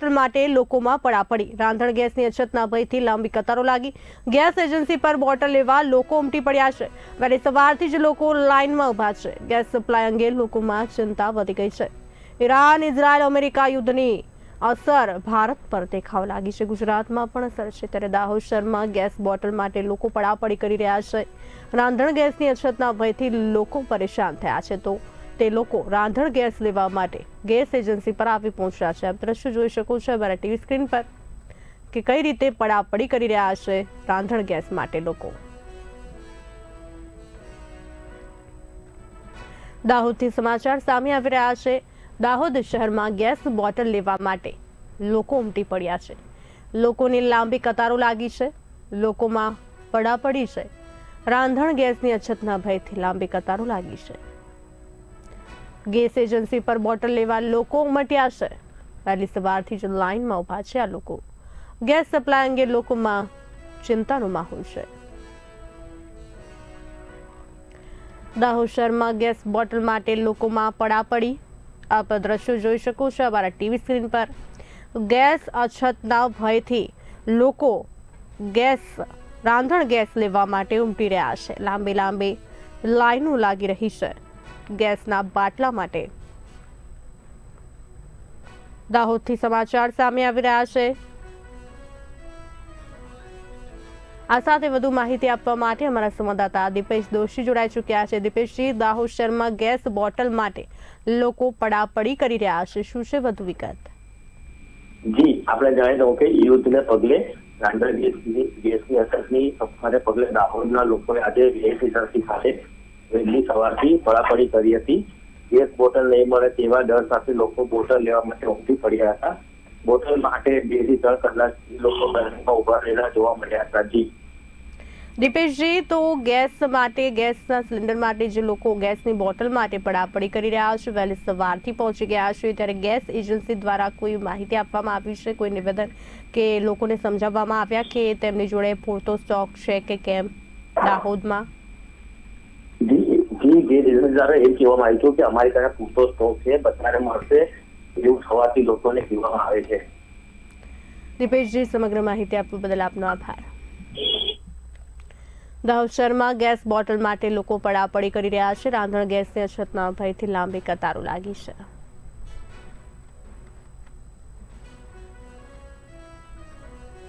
Bottle માટે લોકોમાં પડાપડી। રાંધણ ગેસની અછતના ભયથી લાંબી કતારો લાગી। ગેસ એજન્સી પર બોટલ લેવા લોકો ઉમટી પડ્યા છે। વહેલી સવારથી જ લોકો લાઇનમાં ઊભા છે। ગેસ સપ્લાય અંગે લોકોમાં ચિંતા વધી ગઈ છે। ઈરાન, ઇઝરાયલ, અમેરિકા યુદ્ધની અસર ભારત પર દેખાવા લાગી છે। ગુજરાતમાં પણ અસર છે, ત્યારે દાહોદ શહેરમાં ગેસ બોટલ માટે લોકો પડાપડી કરી રહ્યા છે। રાંધણ ગેસની અછતના ભયથી લોકો પરેશાન થયા છે, તો તે લોકો રાંધણ ગેસ લેવા માટે ગેસ એજન્સી પર આવી પહોંચ્યા છે। આપ દ્રશ્યો જોઈ શકો છો અમારા ટીવી સ્ક્રીન પર કે કઈ રીતે પડાપડી કરી રહ્યા છે રાંધણ ગેસ માટે લોકો। દાહોદથી સમાચાર સામે આવી રહ્યા છે। દાહોદ શહેરમાં ગેસ બોટલ લેવા માટે લોકો ઉમટી પડ્યા છે। લોકોની લાંબી કતારો લાગી છે। લોકોમાં પડાપડી છે। રાંધણ ગેસની અછતના ભયથી લાંબી કતારો લાગી છે। ગેસ એજન્સી પર બોટલ લેવા લોકો ઉમટ્યા છે। વહેલી સવારથી જ લાઇનમાં ઊભા છે આ લોકો। ગેસ સપ્લાય અંગે લોકોમાં ચિંતાનો માહોલ છે। દાહોદ શહેરમાં ગેસ બોટલ માટે લોકોમાં પડાપડી। આપ દ્રશ્યો જોઈ શકો છો અમારા ટીવી સ્ક્રીન પર। ગેસ અછતના ભયથી લોકો રાંધણ ગેસ લેવા માટે ઉમટી રહ્યા છે। લાંબી લાઈનો લાગી રહી છે ગેસના બાટલા માટે। દાહોદથી સમાચાર સામે આવી રહ્યા છે। આ સાથે વધુ માહિતી આપવા માટે અમારા સંવાદદાતા દીપેશ દોશી જોડાઈ ચૂક્યા છે। દીપેશજી, દાહોદ શહેરમાં ગેસ બોટલ માટે લોકો પડાપડી કરી રહ્યા છે, શું છે વધુ વિગત? જી, આપણે જણાવી દઉં કે યુદ્ધને પગલે રાંધણ ગેસની અછતની અફવાને પગલે દાહોદના લોકોએ આજે ગેસ એજન્સી ખાતે વહેલી સવારથી પડાપડી કરી હતી। ગેસ બોટલ નહીં મળે તેવા ડર સાથે લોકો બોટલ લેવા માટે ઉમટી પડ્યા હતા। બોટલ માટે 2 થી 3 કલાક લોકો લાઇનમાં ઉભા રહેલા જોવા મળ્યા હતા। જી દીપેશજી, તો ગેસના સિલિન્ડર માટે જે લોકો ગેસની બોટલ માટે પડાપડી કરી રહ્યા છે, વહેલી સવારથી પહોંચી ગયા છે, ત્યારે ગેસ એજન્સી દ્વારા કોઈ માહિતી આપવામાં આવી છે, કોઈ નિવેદન કે લોકોને સમજાવવામાં આવ્યા કે તેમની જોડે પૂરતો સ્ટોક છે કે કેમ દાહોદમાં? ગેસ એજન્સી દ્વારા એ કહેવામાં આવ્યું કે અમારી પાસે પૂરતો સ્ટોક છે, બધાને મળશે એવું સવારથી લોકોને કહેવામાં આવે છે। દીપેશજી, સમગ્ર માહિતી આપવા બદલ આપનો આભાર। દાહોદ શહેરમાં ગેસ બોટલ માટે લોકો પડાપડી કરી રહ્યા છે। રાંધણ ગેસની અછતના ભયથી લાંબી કતારો લાગી છે।